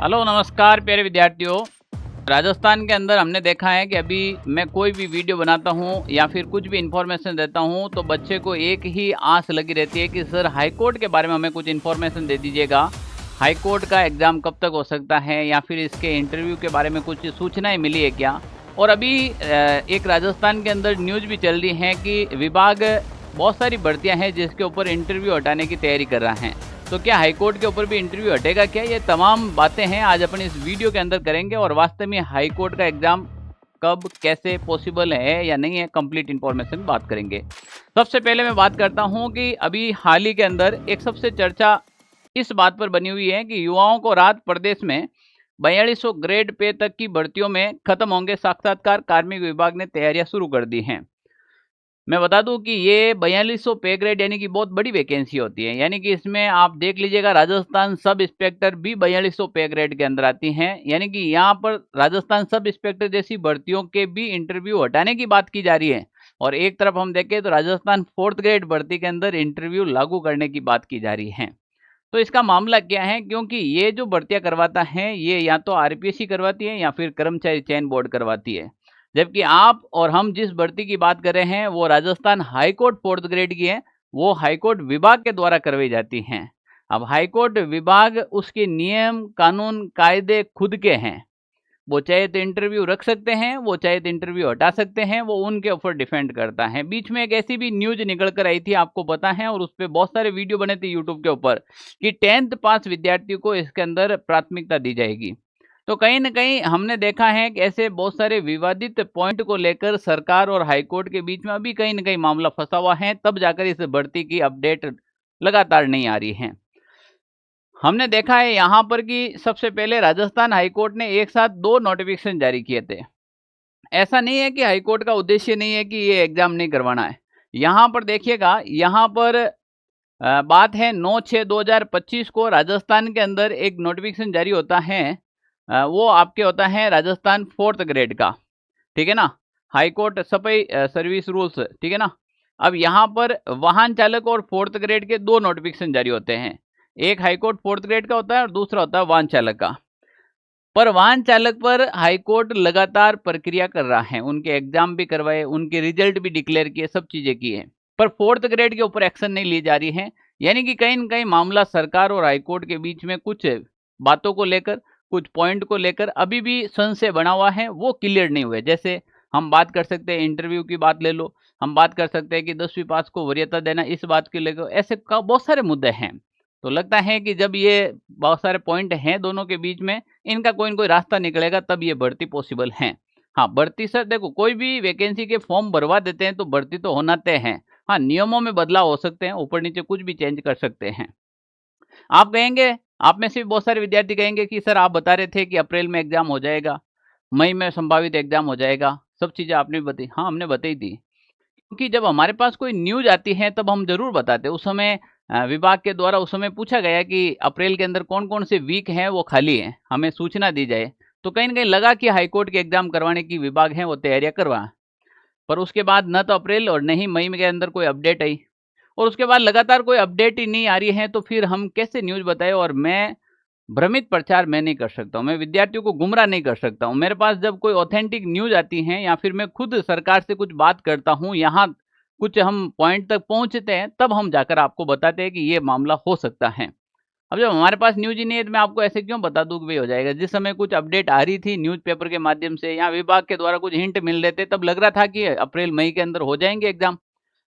Hello नमस्कार प्यारे विद्यार्थियों। राजस्थान के अंदर हमने देखा है कि अभी मैं कोई भी वीडियो बनाता हूं या फिर कुछ भी इन्फॉर्मेशन देता हूं तो बच्चे को एक ही आस लगी रहती है कि सर हाई कोर्ट के बारे में हमें कुछ इन्फॉर्मेशन दे दीजिएगा। हाई कोर्ट का एग्ज़ाम कब तक हो सकता है या फिर इसके इंटरव्यू के बारे में कुछ सूचनाएं मिली है क्या। और अभी एक राजस्थान के अंदर न्यूज़ भी चल रही है कि विभाग बहुत सारी भर्तियाँ हैं जिसके ऊपर इंटरव्यू हटाने की तैयारी कर रहा है। तो क्या हाईकोर्ट के ऊपर भी इंटरव्यू हटेगा क्या, ये तमाम बातें हैं आज अपन इस वीडियो के अंदर करेंगे। और वास्तव में हाईकोर्ट का एग्जाम कब कैसे पॉसिबल है या नहीं है, कंप्लीट इन्फॉर्मेशन बात करेंगे। सबसे पहले मैं बात करता हूं कि अभी हाल ही के अंदर एक सबसे चर्चा इस बात पर बनी हुई है कि युवाओं को रात प्रदेश में 4200 ग्रेड पे तक की भर्तियों में खत्म होंगे साक्षात्कार। कार्मिक विभाग ने तैयारियां शुरू कर दी हैं। मैं बता दूं कि ये 4200 पे ग्रेड यानी कि बहुत बड़ी वैकेंसी होती है, यानी कि इसमें आप देख लीजिएगा राजस्थान सब इंस्पेक्टर भी 4200 पे ग्रेड के अंदर आती हैं। यानी कि यहाँ पर राजस्थान सब इंस्पेक्टर जैसी भर्तियों के भी इंटरव्यू हटाने की बात की जा रही है। और एक तरफ हम देखें तो राजस्थान 4th ग्रेड भर्ती के अंदर इंटरव्यू लागू करने की बात की जा रही है। तो इसका मामला क्या है, क्योंकि ये जो भर्तियां करवाता है ये या तो आरपीएससी करवाती है या फिर कर्मचारी चयन बोर्ड करवाती है। जबकि आप और हम जिस भर्ती की बात कर रहे हैं वो राजस्थान हाईकोर्ट 4th ग्रेड की है, वो हाईकोर्ट विभाग के द्वारा करवाई जाती हैं। अब हाईकोर्ट विभाग उसके नियम कानून कायदे खुद के हैं, वो चाहे तो इंटरव्यू रख सकते हैं, वो चाहे तो इंटरव्यू हटा सकते हैं, वो उनके ऊपर डिपेंड करता है। बीच में एक ऐसी भी न्यूज निकल कर आई थी, आपको पता है, और उस पर बहुत सारे वीडियो बने थे यूट्यूब के ऊपर कि 10th पास विद्यार्थियों को इसके अंदर प्राथमिकता दी जाएगी। तो कहीं ना कहीं हमने देखा है कि ऐसे बहुत सारे विवादित पॉइंट को लेकर सरकार और हाईकोर्ट के बीच में अभी कहीं ना कहीं मामला फंसा हुआ है, तब जाकर इस भर्ती की अपडेट लगातार नहीं आ रही है। हमने देखा है यहाँ पर कि सबसे पहले राजस्थान हाईकोर्ट ने एक साथ 2 नोटिफिकेशन जारी किए थे। ऐसा नहीं है कि हाईकोर्ट का उद्देश्य नहीं है कि ये एग्जाम नहीं करवाना है। यहाँ पर देखिएगा, यहाँ पर बात है 9/6/2025 को राजस्थान के अंदर एक नोटिफिकेशन जारी होता है। वो आपके होता है राजस्थान 4th ग्रेड का, ठीक है ना, हाईकोर्ट सफाई सर्विस रूल्स, ठीक है ना। अब यहाँ पर वाहन चालक और 4th ग्रेड के 2 नोटिफिकेशन जारी होते हैं। एक हाईकोर्ट 4th ग्रेड का होता है और दूसरा होता है वाहन चालक का। पर वाहन चालक पर हाईकोर्ट लगातार प्रक्रिया कर रहा है, उनके एग्जाम भी करवाए, उनके रिजल्ट भी डिक्लेयर किए, सब चीजें की है, पर 4th ग्रेड के ऊपर एक्शन नहीं ली जा रही है। यानी कि कहीं न कहीं मामला सरकार और हाईकोर्ट के बीच में कुछ बातों को लेकर, कुछ पॉइंट को लेकर अभी भी संशय बना हुआ है, वो क्लियर नहीं हुए। जैसे हम बात कर सकते हैं इंटरव्यू की बात ले लो, हम बात कर सकते हैं कि 10वीं पास को वरीयता देना, इस बात के लेकर ऐसे का बहुत सारे मुद्दे हैं। तो लगता है कि जब ये बहुत सारे पॉइंट हैं दोनों के बीच में, इनका कोई न कोई रास्ता निकलेगा तब ये भर्ती पॉसिबल है। हाँ, भर्ती सर देखो, कोई भी वैकेंसी के फॉर्म भरवा देते हैं तो भर्ती तो होना तय है। हाँ, नियमों में बदलाव हो सकते हैं, ऊपर नीचे कुछ भी चेंज कर सकते हैं। आप कहेंगे, आप में से भी बहुत सारे विद्यार्थी कहेंगे कि सर आप बता रहे थे कि अप्रैल में एग्जाम हो जाएगा, मई में संभावित एग्जाम हो जाएगा, सब चीजें आपने बताई। हाँ, हमने बताई थी, क्योंकि जब हमारे पास कोई न्यूज आती है तब हम जरूर बताते हैं। उस समय विभाग के द्वारा उस समय पूछा गया कि अप्रैल के अंदर कौन कौन से वीक हैं वो खाली हैं, हमें सूचना दी जाए। तो कहीं ना कहीं लगा कि हाईकोर्ट के एग्जाम करवाने की विभाग है वो तैयारियां करवा, पर उसके बाद न तो अप्रैल और न ही मई के अंदर कोई अपडेट आई, और उसके बाद लगातार कोई अपडेट ही नहीं आ रही है। तो फिर हम कैसे न्यूज बताए। और मैं भ्रमित प्रचार मैं नहीं कर सकता हूँ, मैं विद्यार्थियों को गुमराह नहीं कर सकता हूँ। मेरे पास जब कोई ऑथेंटिक न्यूज आती है या फिर मैं खुद सरकार से कुछ बात करता हूँ, यहाँ कुछ हम पॉइंट तक पहुंचते हैं, तब हम जाकर आपको बताते हैं कि ये मामला हो सकता है। अब जब हमारे पास न्यूज ही नहीं है तो मैं आपको ऐसे क्यों बता दूं कि भाई हो जाएगा। जिस समय कुछ अपडेट आ रही थी न्यूज़पेपर के माध्यम से या विभाग के द्वारा कुछ हिंट मिल रहे थे, तब लग रहा था कि अप्रैल मई के अंदर हो जाएंगे एग्जाम।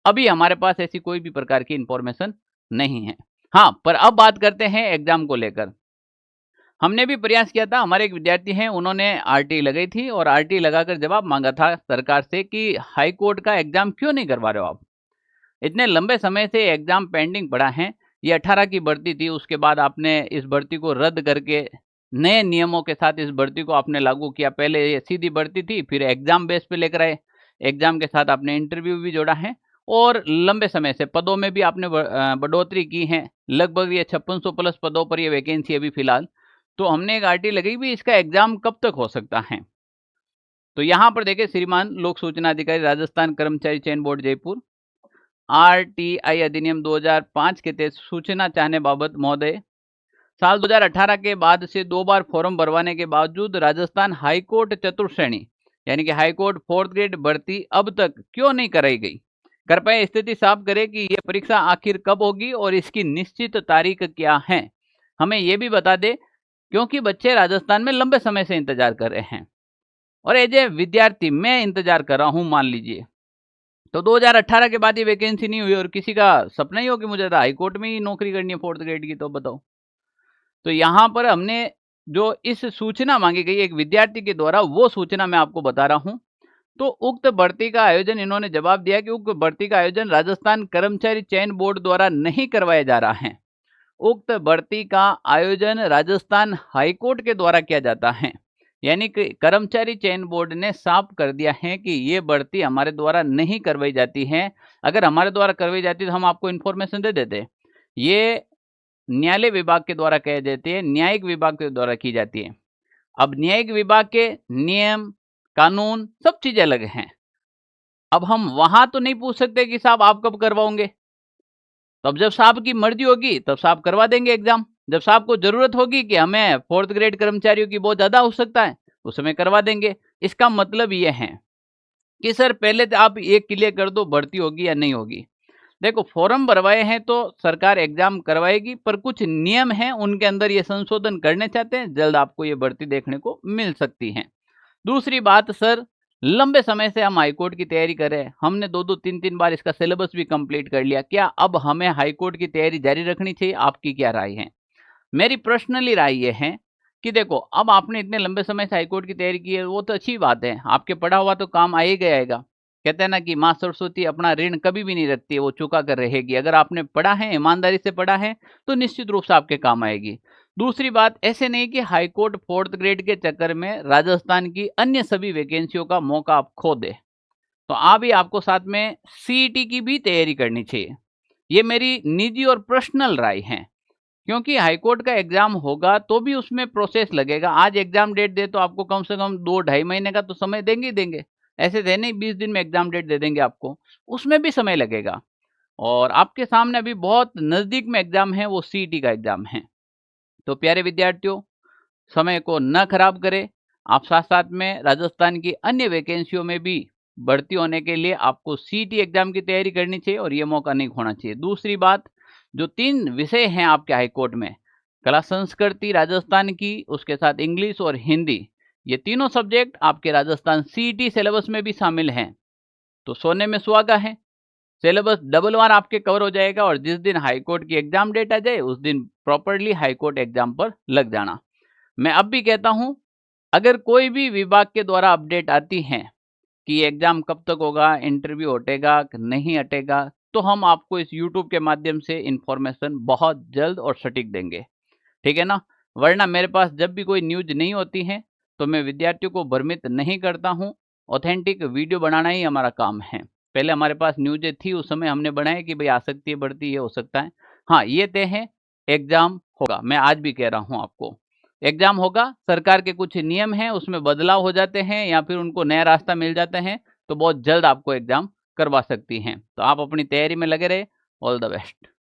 अभी हमारे पास ऐसी कोई भी प्रकार की इंफॉर्मेशन नहीं है। हाँ, पर अब बात करते हैं एग्जाम को लेकर। हमने भी प्रयास किया था, हमारे एक विद्यार्थी हैं, उन्होंने आरटी लगाई थी और आरटी लगाकर जवाब मांगा था सरकार से कि हाई कोर्ट का एग्जाम क्यों नहीं करवा रहे हो आप, इतने लंबे समय से एग्जाम पेंडिंग पड़ा है। ये 18 की भर्ती थी, उसके बाद आपने इस भर्ती को रद्द करके नए नियमों के साथ इस भर्ती को आपने लागू किया। पहले ये सीधी भर्ती थी, फिर एग्जाम बेस पे लेकर आए, एग्जाम के साथ आपने इंटरव्यू भी जोड़ा है, और लंबे समय से पदों में भी आपने बढ़ोतरी की है। लगभग ये 5600 प्लस पदों पर ये वैकेंसी अभी फिलहाल। तो हमने एक आरटी लगाई भी, इसका एग्जाम कब तक हो सकता है। तो यहाँ पर देखिए, श्रीमान लोक सूचना अधिकारी राजस्थान कर्मचारी चयन बोर्ड जयपुर, आरटीआई अधिनियम 2005 के तहत सूचना चाहने बाबत महोदय, साल 2018 के बाद से 2 बार फॉर्म भरवाने के बावजूद राजस्थान हाईकोर्ट चतुर्थ श्रेणी यानी कि हाईकोर्ट 4th ग्रेड भर्ती अब तक क्यों नहीं कराई गई? कृपया स्थिति साफ करें कि यह परीक्षा आखिर कब होगी और इसकी निश्चित तारीख क्या है। हमें यह भी बता दे, क्योंकि बच्चे राजस्थान में लंबे समय से इंतजार कर रहे हैं और एज ए विद्यार्थी मैं इंतजार कर रहा हूं। मान लीजिए तो 2018 के बाद ये वैकेंसी नहीं हुई और किसी का सपना ही हो कि मुझे हाई कोर्ट में ही नौकरी करनी है 4th ग्रेड की, तो बताओ। तो यहाँ पर हमने जो इस सूचना मांगी गई एक विद्यार्थी के द्वारा, वो सूचना मैं आपको बता रहा हूँ। तो उक्त भर्ती का आयोजन, इन्होंने जवाब दिया कि उक्त भर्ती का आयोजन राजस्थान कर्मचारी चयन बोर्ड द्वारा नहीं करवाया जा रहा है। उक्त भर्ती का आयोजन राजस्थान हाईकोर्ट के द्वारा किया जाता है। यानी कि कर्मचारी चयन बोर्ड ने साफ कर दिया है कि ये भर्ती हमारे द्वारा नहीं करवाई जाती है। अगर हमारे द्वारा करवाई जाती तो हम आपको इन्फॉर्मेशन दे देते। ये न्यायालय विभाग के द्वारा कही जाती है, न्यायिक विभाग के द्वारा की जाती है। अब न्यायिक विभाग के नियम कानून सब चीजें अलग हैं। अब हम वहां तो नहीं पूछ सकते कि साहब आप कब करवाओगे। तो अब जब साहब की मर्जी होगी तब साहब करवा देंगे एग्जाम। जब साहब को जरूरत होगी कि हमें 4th ग्रेड कर्मचारियों की बहुत ज्यादा आवश्यकता है, उस समय करवा देंगे। इसका मतलब ये है कि सर पहले तो आप ये क्लियर कर दो भर्ती होगी या नहीं होगी। देखो, फॉर्म भरवाए हैं तो सरकार एग्जाम करवाएगी, पर कुछ नियम हैं उनके अंदर ये संशोधन करने चाहते हैं। जल्द आपको ये भर्ती देखने को मिल सकती है। दूसरी बात, सर लंबे समय से हम हाईकोर्ट की तैयारी कर रहे हैं, हमने 2-2 3-3 बार इसका सिलेबस भी कंप्लीट कर लिया, क्या अब हमें हाईकोर्ट की तैयारी जारी रखनी चाहिए? आपकी क्या राय है? मेरी पर्सनली राय ये है कि देखो, अब आपने इतने लंबे समय से हाईकोर्ट की तैयारी की है, वो तो अच्छी बात है, आपके पढ़ा हुआ तो काम आएगा आएगा। कहते हैं ना कि माँ सरस्वती अपना ऋण कभी भी नहीं रखती है, वो चुका कर रहेगी। अगर आपने पढ़ा है, ईमानदारी से पढ़ा है, तो निश्चित रूप से आपके काम आएगी। दूसरी बात, ऐसे नहीं कि हाईकोर्ट 4th ग्रेड के चक्कर में राजस्थान की अन्य सभी वैकेंसियों का मौका आप खो दे। तो अभी आपको साथ में सीईटी की भी तैयारी करनी चाहिए। ये मेरी निजी और पर्सनल राय है, क्योंकि हाईकोर्ट का एग्जाम होगा तो भी उसमें प्रोसेस लगेगा। आज एग्जाम डेट दे तो आपको कम से कम 2-2.5 महीने का तो समय देंगे ही देंगे। ऐसे थे नहीं 20 दिन में एग्जाम डेट दे देंगे आपको, उसमें भी समय लगेगा। और आपके सामने अभी बहुत नजदीक में एग्जाम है, वो सीईटी का एग्जाम है। तो प्यारे विद्यार्थियों, समय को न खराब करें। आप साथ साथ में राजस्थान की अन्य वैकेंसियों में भी भर्ती होने के लिए आपको सीईटी एग्जाम की तैयारी करनी चाहिए और ये मौका नहीं खोना चाहिए। दूसरी बात, जो 3 विषय हैं आपके हाईकोर्ट में, कला संस्कृति राजस्थान की, उसके साथ इंग्लिश और हिंदी, ये तीनों सब्जेक्ट आपके राजस्थान सीईटी सिलेबस में भी शामिल हैं। तो सोने में सुहागा है, सिलेबस डबल बार आपके कवर हो जाएगा और जिस दिन हाईकोर्ट की एग्जाम डेट आ जाए उस दिन प्रॉपरली हाईकोर्ट एग्जाम पर लग जाना। मैं अब भी कहता हूं, अगर कोई भी विभाग के द्वारा अपडेट आती है कि एग्जाम कब तक होगा, इंटरव्यू हटेगा कि नहीं हटेगा, तो हम आपको इस यूट्यूब के माध्यम से इंफॉर्मेशन बहुत जल्द और सटीक देंगे, ठीक है ना। वरना मेरे पास जब भी कोई न्यूज नहीं होती है तो मैं विद्यार्थियों को भ्रमित नहीं करता हूँ। ऑथेंटिक वीडियो बनाना ही हमारा काम है। पहले हमारे पास न्यूज़ें थी, उस समय हमने बनाया कि भाई आ सकती है बढ़ती, ये हो सकता है। हाँ, ये तय है, एग्जाम होगा। मैं आज भी कह रहा हूँ आपको, एग्जाम होगा। सरकार के कुछ नियम हैं, उसमें बदलाव हो जाते हैं या फिर उनको नया रास्ता मिल जाता है, तो बहुत जल्द आपको एग्जाम करवा सकती हैं। तो आप अपनी तैयारी में लगे रहे। All the best.